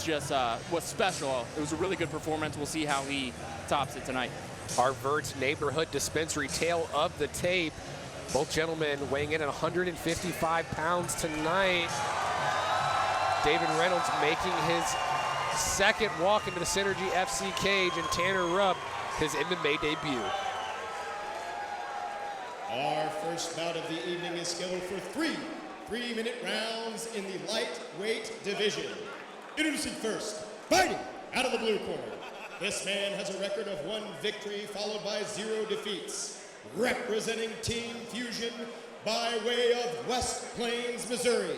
just was special. It was a really good performance. We'll see how he tops it tonight. Our Vert's Neighborhood Dispensary tale of the tape. Both gentlemen weighing in at 155 pounds tonight. David Reynolds making his second walk into the Synergy FC cage, and Tanner Rupp his MMA debut. Our first bout of the evening is scheduled for three-minute rounds in the lightweight division. Introducing first, fighting out of the blue corner. This man has a record of 1 victory followed by 0 defeats. Representing Team Fusion by way of West Plains, Missouri,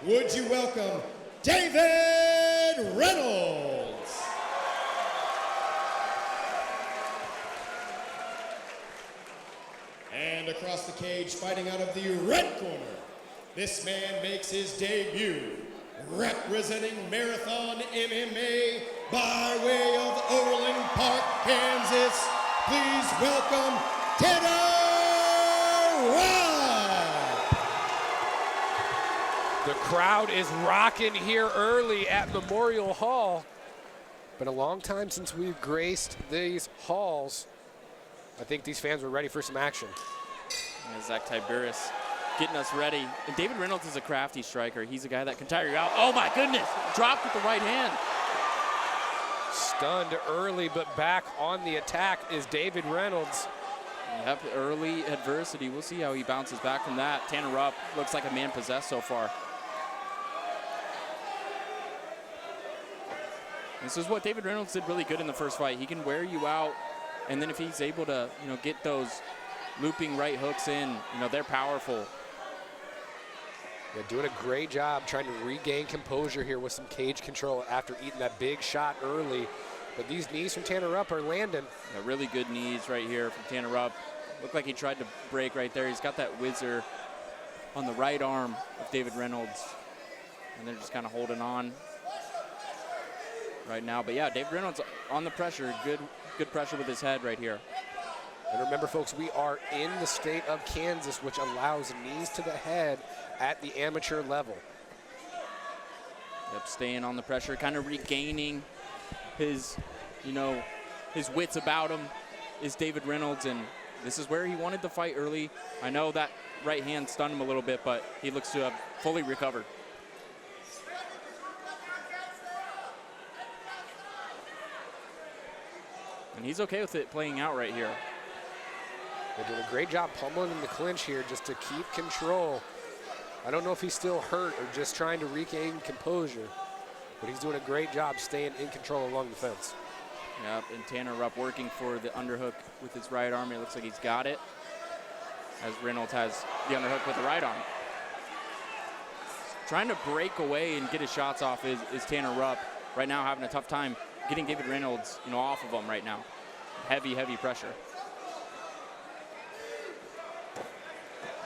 would you welcome David Reynolds. And across the cage, fighting out of the red corner, this man makes his debut, representing Marathon MMA by way of Overland Park, Kansas. Please welcome Tanner Rupp. The crowd is rocking here early at Memorial Hall. Been a long time since we've graced these halls. I think these fans were ready for some action. Yeah, Zach Tiberius getting us ready. And David Reynolds is a crafty striker. He's a guy that can tire you out. Oh my goodness, dropped with the right hand. Stunned early, but back on the attack is David Reynolds. Yep, early adversity. We'll see how he bounces back from that. Tanner Rupp looks like a man possessed so far. This is what David Reynolds did really good in the first fight. He can wear you out, and then if he's able to, get those looping right hooks in, they're powerful. Yeah, doing a great job trying to regain composure here with some cage control after eating that big shot early. But these knees from Tanner Rupp are landing. Yeah, really good knees right here from Tanner Rupp. Looked like he tried to break right there. He's got that whizzer on the right arm of David Reynolds. And they're just kind of holding on right now. But yeah, David Reynolds on the pressure. Good pressure with his head right here. And remember, folks, we are in the state of Kansas, which allows knees to the head at the amateur level. Yep, staying on the pressure, kind of regaining his, his wits about him is David Reynolds, and this is where he wanted to fight early. I know that right hand stunned him a little bit, but he looks to have fully recovered. And he's okay with it playing out right here. They're doing a great job pummeling in the clinch here just to keep control. I don't know if he's still hurt or just trying to regain composure, but he's doing a great job staying in control along the fence. Yep, and Tanner Rupp working for the underhook with his right arm. It looks like he's got it, as Reynolds has the underhook with the right arm. Trying to break away and get his shots off is Tanner Rupp. Right now having a tough time getting David Reynolds, off of him right now. Heavy pressure.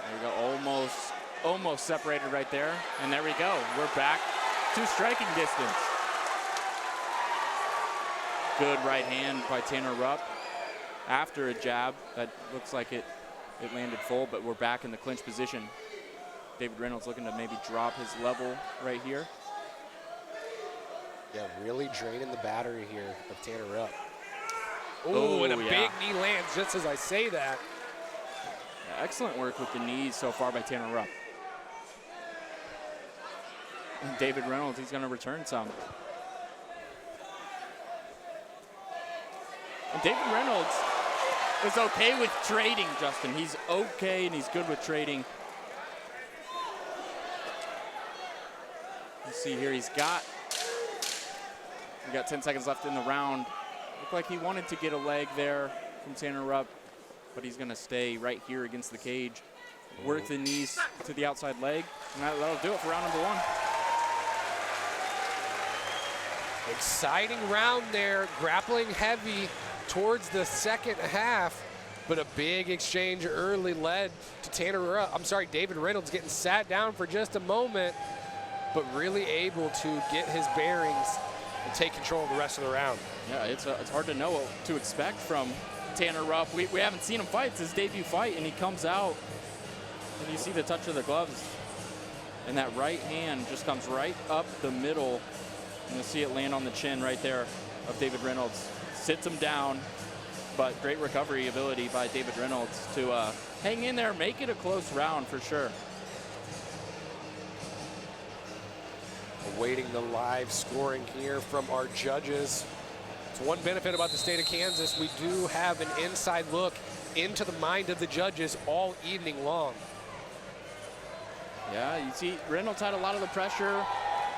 There we go, almost separated right there. And there we go, we're back to striking distance. Good right hand by Tanner Rupp after a jab. That looks like it landed full, but we're back in the clinch position. David Reynolds looking to maybe drop his level right here. Yeah, really draining the battery here of Tanner Rupp. Oh, and a big knee lands just as I say that. Yeah, excellent work with the knees so far by Tanner Rupp. And David Reynolds, he's going to return some. And David Reynolds is okay with trading, Justin. He's okay and he's good with trading. You see here, we got 10 seconds left in the round. Looked like he wanted to get a leg there from Tanner Rupp, but he's going to stay right here against the cage. Work the knees to the outside leg, and that'll do it for round number 1. Exciting round there, grappling heavy towards the second half, but a big exchange early led to David Reynolds getting sat down for just a moment, but really able to get his bearings and take control of the rest of the round. Yeah, it's hard to know what to expect from Tanner Rupp. We haven't seen him fight. It's his debut fight, and he comes out, and you see the touch of the gloves, and that right hand just comes right up the middle And you'll see it land on the chin right there of David Reynolds. Sits him down, but great recovery ability by David Reynolds to hang in there, make it a close round for sure. Awaiting the live scoring here from our judges. It's one benefit about the state of Kansas. We do have an inside look into the mind of the judges all evening long. Yeah, you see Reynolds had a lot of the pressure.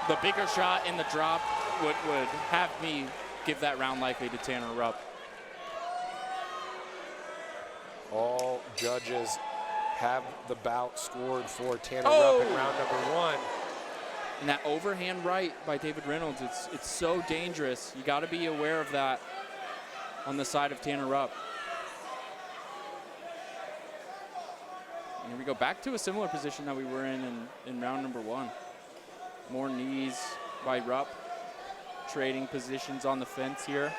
The bigger shot in the drop would have me give that round likely to Tanner Rupp. All judges have the bout scored for Tanner Rupp in round number 1. And that overhand right by David Reynolds, it's so dangerous. You got to be aware of that on the side of Tanner Rupp. And here we go back to a similar position that we were in round number 1. More knees by Rupp, trading positions on the fence here.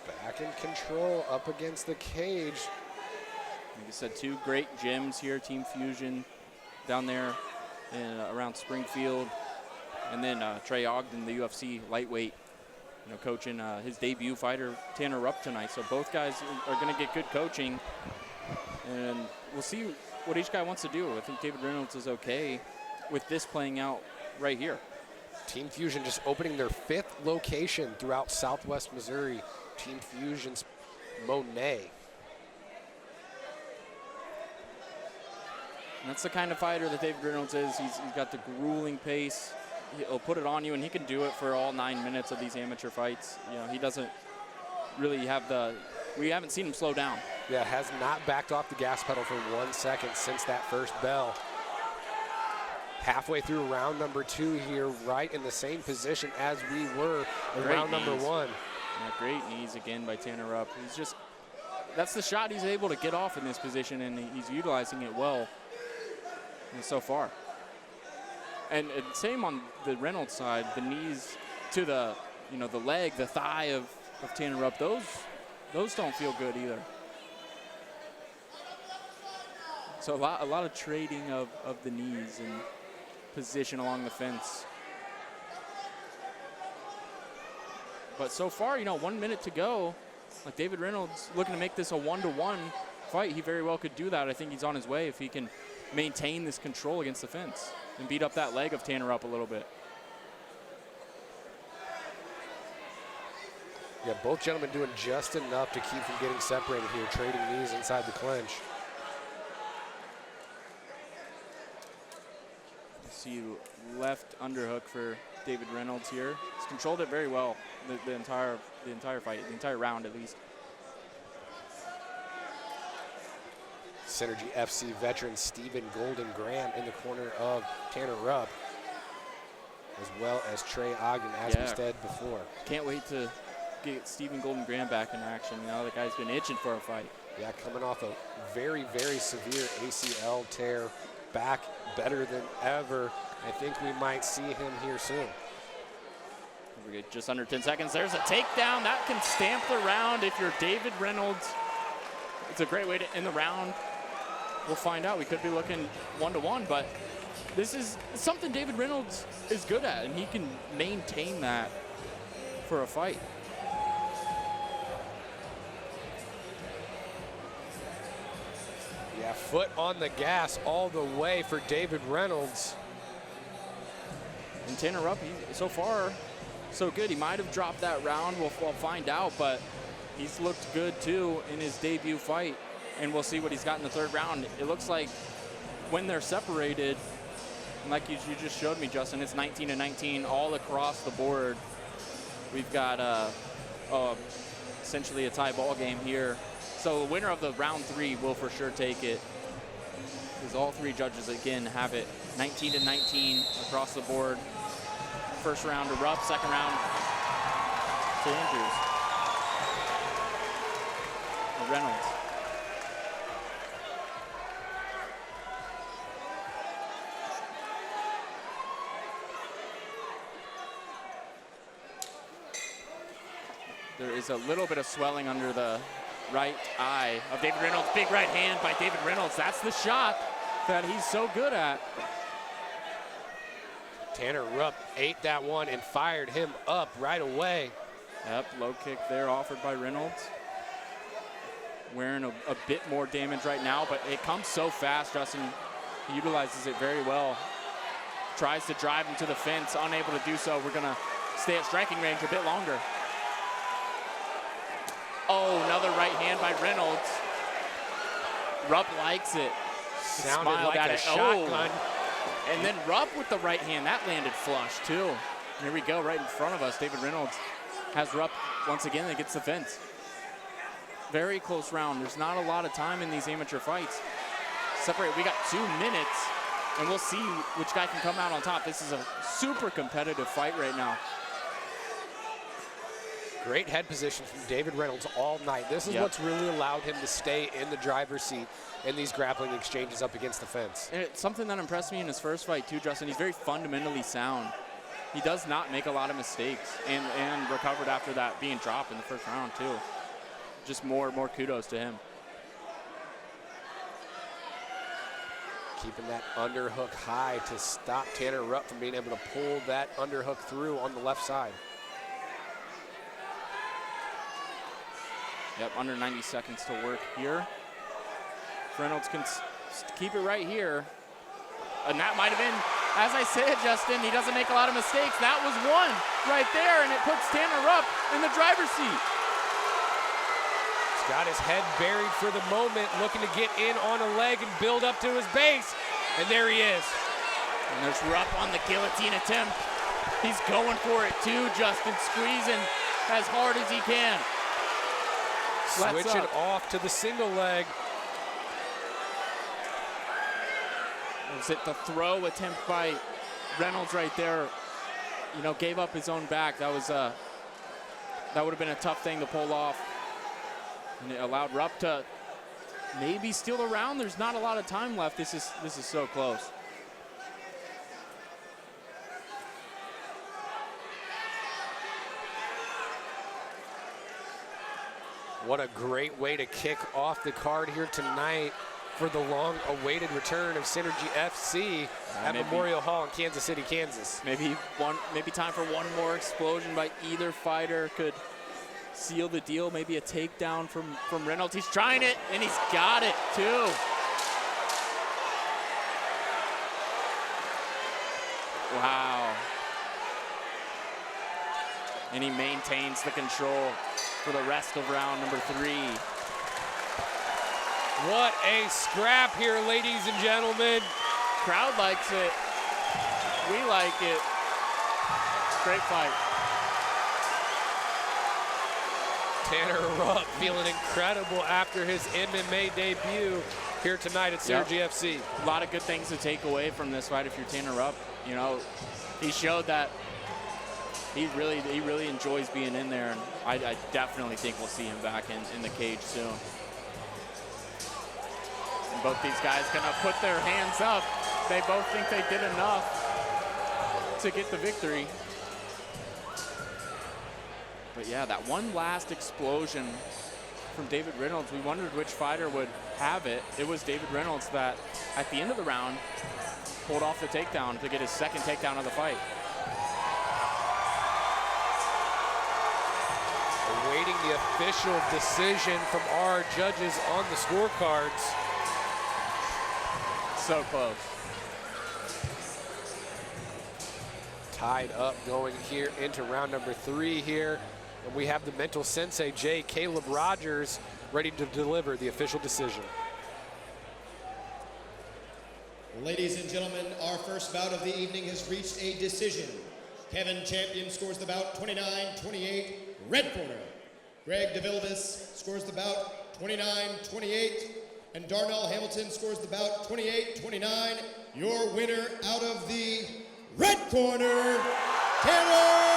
Back in control up against the cage. Like I said, 2 great gyms here, Team Fusion down there around Springfield. And then Trey Ogden, the UFC lightweight, coaching his debut fighter, Tanner Rupp, tonight. So both guys are going to get good coaching. And we'll see what each guy wants to do. I think David Reynolds is okay with this playing out right here. Team Fusion just opening their 5th location throughout Southwest Missouri. Team Fusion's Monet. And that's the kind of fighter that David Reynolds is. He's got the grueling pace. He'll put it on you, and he can do it for all 9 minutes of these amateur fights. He doesn't really have we haven't seen him slow down. Yeah, has not backed off the gas pedal for 1 second since that first bell. Halfway through round number 2 here, right in the same position as we were in round number 1. Yeah, great knees again by Tanner Rupp. That's the shot he's able to get off in this position, and he's utilizing it well so far. And same on the Reynolds side, the knees to the leg, the thigh of Tanner Rupp, those don't feel good either. So a lot of trading of the knees and position along the fence. But so far, 1 minute to go. Like David Reynolds looking to make this a 1-to-1 fight. He very well could do that. I think he's on his way if he can maintain this control against the fence and beat up that leg of Tanner Rupp a little bit. Yeah, both gentlemen doing just enough to keep from getting separated here, trading knees inside the clinch. See left underhook for David Reynolds here. He's controlled it very well the entire fight, the entire round at least. Synergy FC veteran Stephen Golden Graham in the corner of Tanner Rupp, as well as Trey Ogden, as we said before. Can't wait to get Stephen Golden Graham back in action. The guy's been itching for a fight. Yeah, coming off a very, very severe ACL tear, back better than ever. I think we might see him here soon. We get just under 10 seconds. There's a takedown. That can stamp the round if you're David Reynolds. It's a great way to end the round. We'll find out. We could be looking 1-to-1, but this is something David Reynolds is good at, and he can maintain that for a fight. Yeah, foot on the gas all the way for David Reynolds. And Tanner Rupp, so far, so good. He might have dropped that round. We'll find out, but he's looked good, too, in his debut fight. And we'll see what he's got in the 3rd round. It looks like when they're separated, like you just showed me, Justin, it's 19-19 all across the board. We've got essentially a tie ball game here. So the winner of the round 3 will for sure take it, because all 3 judges, again, have it 19-19 across the board. First round to Rupp, 2nd round to Andrews. Reynolds. There is a little bit of swelling under the right eye of David Reynolds. Big right hand by David Reynolds. That's the shot. that he's so good at. Tanner Rupp ate that one and fired him up right away. Yep, low kick there offered by Reynolds. Wearing a bit more damage right now, but it comes so fast. Justin utilizes it very well. Tries to drive him to the fence, unable to do so. We're gonna stay at striking range a bit longer. Oh, another right hand by Reynolds. Rupp likes it. Sounded Smiled like at a it. shotgun. Oh. And then Rupp with the right hand. That landed flush, too. Here we go, right in front of us. David Reynolds has Rupp once again that gets the fence. Very close round. There's not a lot of time in these amateur fights. Separate, we got 2 minutes, and we'll see which guy can come out on top. This is a super competitive fight right now. Great head position from David Reynolds all night. This is what's really allowed him to stay in the driver's seat in these grappling exchanges up against the fence. And it's something that impressed me in his first fight too, Justin. He's very fundamentally sound. He does not make a lot of mistakes, and recovered after that being dropped in the first round too. Just more kudos to him. Keeping that underhook high to stop Tanner Rupp from being able to pull that underhook through on the left side. Yep, under 90 seconds to work here. Reynolds can keep it right here. And that might have been, as I said, Justin, he doesn't make a lot of mistakes. That was one right there, and it puts Tanner Rupp in the driver's seat. Got his head buried for the moment, looking to get in on a leg and build up to his base. And there he is. And there's Rupp on the guillotine attempt. He's going for it too, Justin, squeezing as hard as he can. Switch it off to the single leg. Was it the throw attempt by Reynolds right there? You know, gave up his own back. That was that would have been a tough thing to pull off. And it allowed Rupp to maybe steal around. There's not a lot of time left. This is so close. What a great way to kick off the card here tonight for the long-awaited return of Synergy FC at Memorial Hall in Kansas City, Kansas. Maybe time for one more explosion by either fighter could seal the deal. Maybe a takedown from Reynolds. He's trying it, and he's got it too. Wow. And he maintains the control for the rest of round number 3. What a scrap here, ladies and gentlemen. Crowd likes it. We like it. Great fight. Tanner Rupp feeling incredible after his MMA debut here tonight at Synergy FC. A lot of good things to take away from this fight if you're Tanner Rupp. You know, he showed that he really enjoys being in there, and I definitely think we'll see him back in the cage soon. And both these guys gonna put their hands up. They both think they did enough to get the victory. But yeah, that one last explosion from David Reynolds, we wondered which fighter would have it. It was David Reynolds that, at the end of the round, pulled off the takedown to get his second takedown of the fight. Awaiting the official decision from our judges on the scorecards. So close. Tied up going here into round number 3 here. And we have the mental sensei, Caleb Rogers, ready to deliver the official decision. Ladies and gentlemen, our first bout of the evening has reached a decision. Kevin Champion scores the bout 29-28, red corner. Greg DeVilbiss scores the bout 29-28, and Darnell Hamilton scores the bout 28-29. Your winner out of the red corner, Tanner